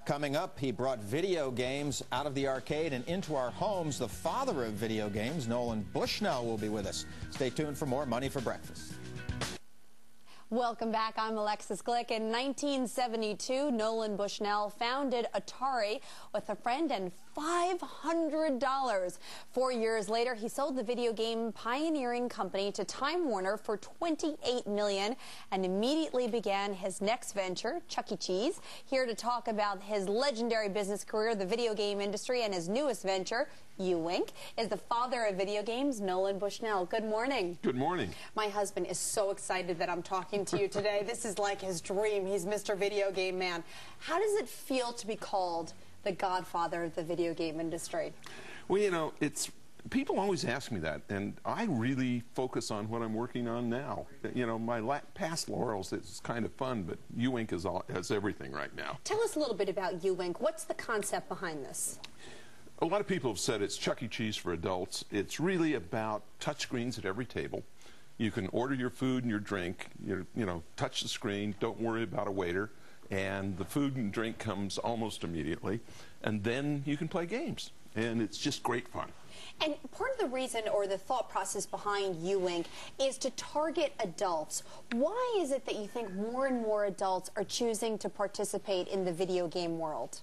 Coming up, he brought video games out of the arcade and into our homes. The father of video games, Nolan Bushnell, will be with us. Stay tuned for more Money for Breakfast. Welcome back. I'm Alexis Glick. In 1972, Nolan Bushnell founded Atari with a friend and $500. 4 years later, he sold the video game pioneering company to Time Warner for $28 million and immediately began his next venture, Chuck E. Cheese. Here to talk about his legendary business career, the video game industry, and his newest venture, uWink, is the father of video games, Nolan Bushnell. Good morning. Good morning. My husband is so excited that I'm talking to you today. This is like his dream. He's Mr. Video Game Man. How does it feel to be called the godfather of the video game industry? Well, you know, people always ask me that, and I really focus on what I'm working on now. You know, my past laurels, it's kind of fun, but uWink has everything right now. Tell us a little bit about uWink. What's the concept behind this? A lot of people have said it's Chuck E. Cheese for adults. It's really about touchscreens at every table. You can order your food and your drink, you know, touch the screen, don't worry about a waiter, and the food and drink comes almost immediately, and then you can play games, and it's just great fun. And part of the reason or the thought process behind uWink is to target adults. Why is it that you think more and more adults are choosing to participate in the video game world?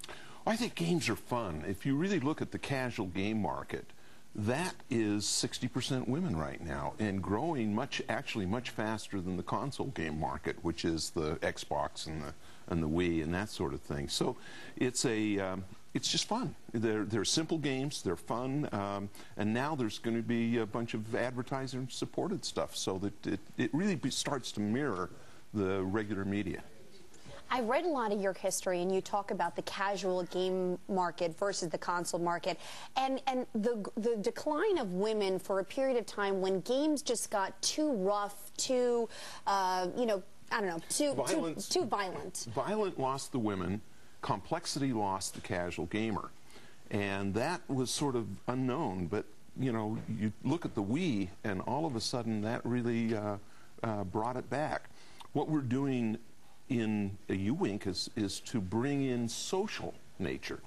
I think games are fun. If you really look at the casual game market, that is 60% women right now, and growing actually much faster than the console game market, which is the Xbox and the Wii and that sort of thing. So it's just fun. They're simple games, they're fun, and now there's going to be a bunch of advertiser-supported stuff, so that it really starts to mirror the regular media. I read a lot of your history, and you talk about the casual game market versus the console market, and the decline of women for a period of time when games just got too rough, too, you know, I don't know, too violent. Violent lost the women, complexity lost the casual gamer, and that was sort of unknown. But you know, you look at the Wii, and all of a sudden that really brought it back. What we're doing in a uWink is to bring in social nature,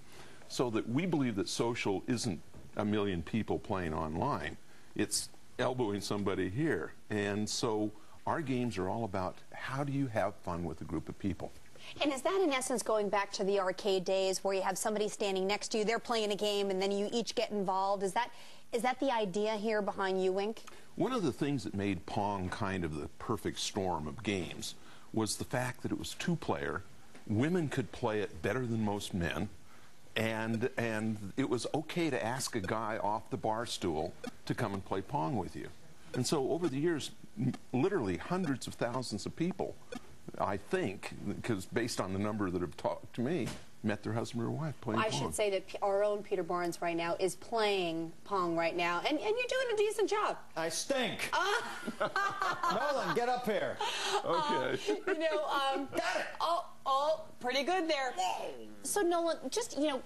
so that we believe that social isn't a million people playing online. It's elbowing somebody here. And so our games are all about how do you have fun with a group of people. And is that in essence going back to the arcade days where you have somebody standing next to you, they're playing a game, and then you each get involved? Is that the idea here behind uWink? One of the things that made Pong kind of the perfect storm of games was the fact that it was two-player. Women could play it better than most men, and it was okay to ask a guy off the bar stool to come and play Pong with you. And so over the years, literally hundreds of thousands of people, I think, because based on the number that have talked to me, met their husband or wife playing Pong. I should say that our own Peter Barnes right now is playing Pong right now, and you're doing a decent job. I stink. Nolan, get up here. Okay. You know, got it. Oh, pretty good there. So Nolan, just, you know,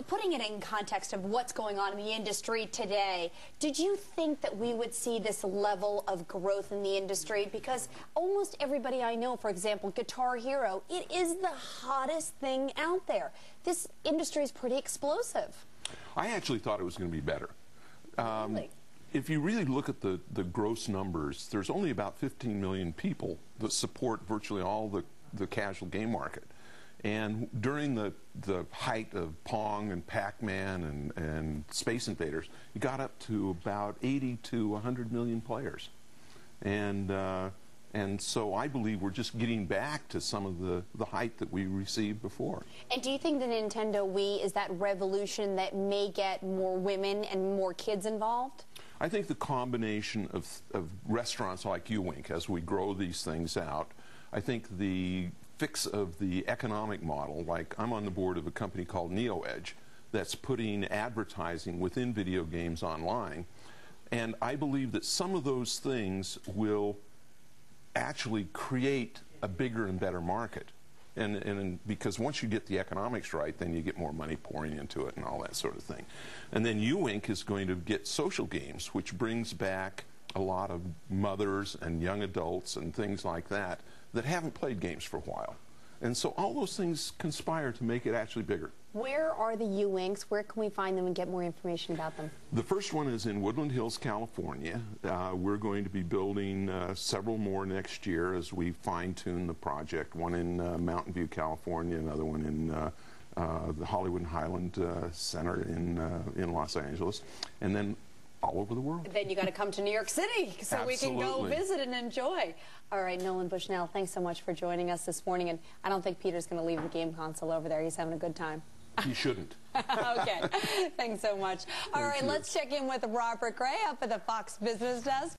putting it in context of what's going on in the industry today, did you think that we would see this level of growth in the industry? Because almost everybody I know, for example, Guitar Hero, it is the hottest thing out there. This industry is pretty explosive. I actually thought it was going to be better. Really? If you really look at the gross numbers, there's only about 15 million people that support virtually all the casual game market. And during the height of Pong and Pac-Man and Space Invaders, you got up to about 80 to 100 million players. And so I believe we're just getting back to some of the height that we received before. And do you think the Nintendo Wii is that revolution that may get more women and more kids involved? I think the combination of restaurants like uWink, as we grow these things out, I think the fix of the economic model, like I'm on the board of a company called NeoEdge that's putting advertising within video games online, and I believe that some of those things will actually create a bigger and better market. And because once you get the economics right, then you get more money pouring into it and all that sort of thing. And then uWink is going to get social games, which brings back a lot of mothers and young adults and things like that that haven't played games for a while. And so all those things conspire to make it actually bigger. Where are the uWinks? Where can we find them and get more information about them? The first one is in Woodland Hills, California. We're going to be building several more next year as we fine-tune the project. One in Mountain View, California, another one in the Hollywood and Highland Center in Los Angeles, and then all over the world. Then you got to come to New York City so Absolutely. we can go visit and enjoy. All right, Nolan Bushnell, thanks so much for joining us this morning. And I don't think Peter's going to leave the game console over there. He's having a good time. He shouldn't. Okay, thanks so much. All right, let's check in with Robert Gray up at the Fox Business Desk.